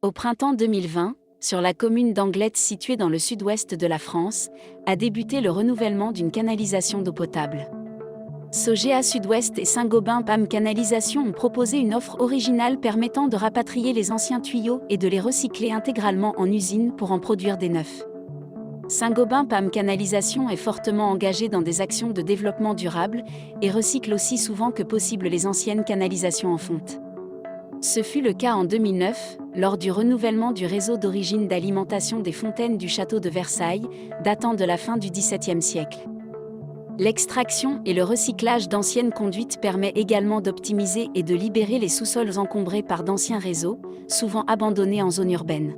Au printemps 2020, sur la commune d'Anglet située dans le sud-ouest de la France, a débuté le renouvellement d'une canalisation d'eau potable. Sogea Sud-Ouest et Saint-Gobain PAM Canalisation ont proposé une offre originale permettant de rapatrier les anciens tuyaux et de les recycler intégralement en usine pour en produire des neufs. Saint-Gobain PAM Canalisation est fortement engagé dans des actions de développement durable et recycle aussi souvent que possible les anciennes canalisations en fonte. Ce fut le cas en 2009, lors du renouvellement du réseau d'origine d'alimentation des fontaines du château de Versailles, datant de la fin du XVIIe siècle. L'extraction et le recyclage d'anciennes conduites permet également d'optimiser et de libérer les sous-sols encombrés par d'anciens réseaux, souvent abandonnés en zone urbaine.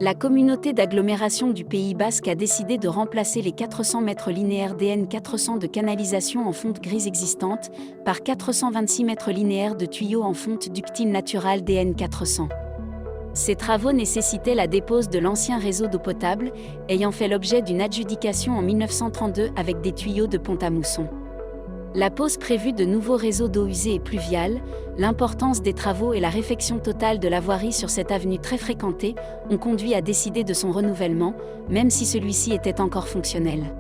La communauté d'agglomération du Pays Basque a décidé de remplacer les 400 mètres linéaires DN 400 de canalisation en fonte grise existantes par 426 mètres linéaires de tuyaux en fonte ductile naturale DN 400. Ces travaux nécessitaient la dépose de l'ancien réseau d'eau potable, ayant fait l'objet d'une adjudication en 1932 avec des tuyaux de Pont-à-Mousson. La pose prévue de nouveaux réseaux d'eau usée et pluviale, l'importance des travaux et la réfection totale de la voirie sur cette avenue très fréquentée ont conduit à décider de son renouvellement, même si celui-ci était encore fonctionnel.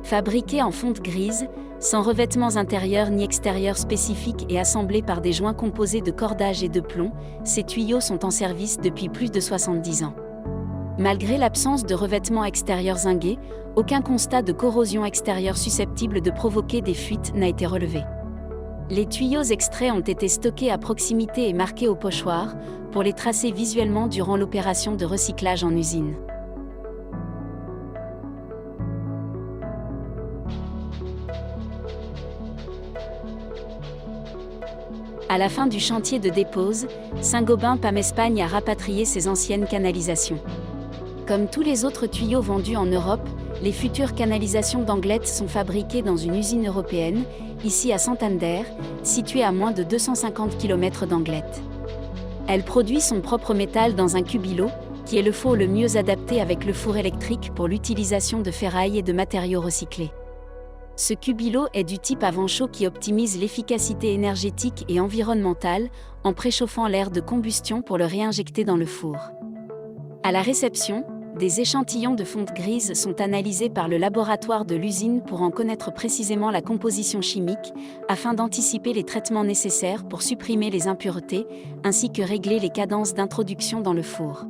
Fabriqués en fonte grise, sans revêtements intérieurs ni extérieurs spécifiques et assemblés par des joints composés de cordage et de plomb, ces tuyaux sont en service depuis plus de 70 ans. Malgré l'absence de revêtements extérieurs zingués, aucun constat de corrosion extérieure susceptible de provoquer des fuites n'a été relevé. Les tuyaux extraits ont été stockés à proximité et marqués au pochoir, pour les tracer visuellement durant l'opération de recyclage en usine. À la fin du chantier de dépose, Saint-Gobain PAM Espagne a rapatrié ses anciennes canalisations. Comme tous les autres tuyaux vendus en Europe, les futures canalisations d'Anglet sont fabriquées dans une usine européenne, ici à Santander, située à moins de 250 km d'Anglet. Elle produit son propre métal dans un cubilo, qui est le four le mieux adapté avec le four électrique pour l'utilisation de ferraille et de matériaux recyclés. Ce cubilo est du type avant chaud qui optimise l'efficacité énergétique et environnementale en préchauffant l'air de combustion pour le réinjecter dans le four. À la réception, des échantillons de fonte grise sont analysés par le laboratoire de l'usine pour en connaître précisément la composition chimique, afin d'anticiper les traitements nécessaires pour supprimer les impuretés, ainsi que régler les cadences d'introduction dans le four.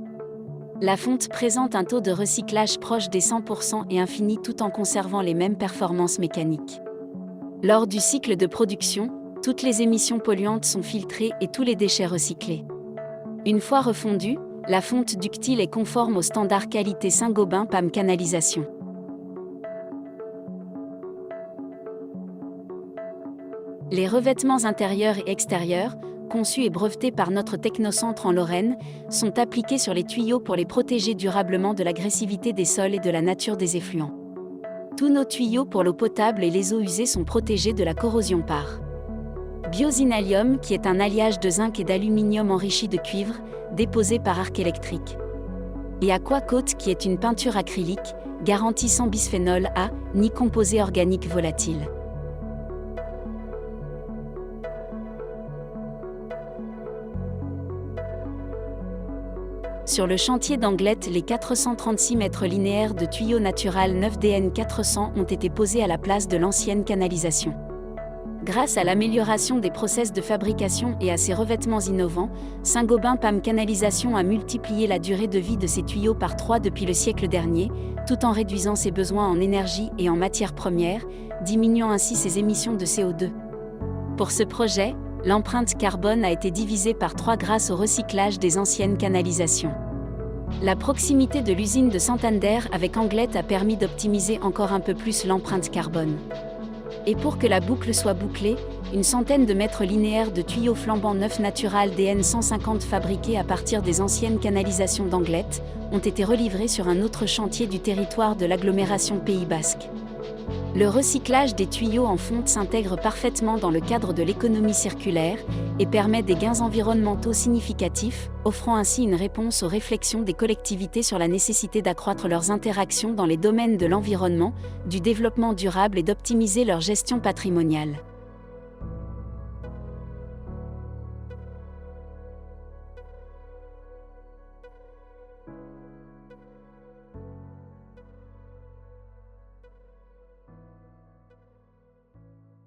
La fonte présente un taux de recyclage proche des 100% et infini tout en conservant les mêmes performances mécaniques. Lors du cycle de production, toutes les émissions polluantes sont filtrées et tous les déchets recyclés. Une fois refondue, la fonte ductile est conforme aux standards qualité Saint-Gobain PAM Canalisation. Les revêtements intérieurs et extérieurs, conçus et brevetés par notre technocentre en Lorraine, sont appliqués sur les tuyaux pour les protéger durablement de l'agressivité des sols et de la nature des effluents. Tous nos tuyaux pour l'eau potable et les eaux usées sont protégés de la corrosion par Biozinalium, qui est un alliage de zinc et d'aluminium enrichi de cuivre, déposé par arc électrique. Et Aquacoat, qui est une peinture acrylique, garantie sans bisphénol A, ni composés organiques volatiles. Sur le chantier d'Anglet, les 436 mètres linéaires de tuyaux naturels 9DN 400 ont été posés à la place de l'ancienne canalisation. Grâce à l'amélioration des process de fabrication et à ses revêtements innovants, Saint-Gobain PAM Canalisation a multiplié la durée de vie de ses tuyaux par 3 depuis le siècle dernier, tout en réduisant ses besoins en énergie et en matières premières, diminuant ainsi ses émissions de CO2. Pour ce projet, l'empreinte carbone a été divisée par 3 grâce au recyclage des anciennes canalisations. La proximité de l'usine de Santander avec Anglet a permis d'optimiser encore un peu plus l'empreinte carbone. Et pour que la boucle soit bouclée, une centaine de mètres linéaires de tuyaux flambant neufs Natural DN 150 fabriqués à partir des anciennes canalisations d'Anglet ont été relivrés sur un autre chantier du territoire de l'agglomération Pays Basque. Le recyclage des tuyaux en fonte s'intègre parfaitement dans le cadre de l'économie circulaire et permet des gains environnementaux significatifs, offrant ainsi une réponse aux réflexions des collectivités sur la nécessité d'accroître leurs interactions dans les domaines de l'environnement, du développement durable et d'optimiser leur gestion patrimoniale.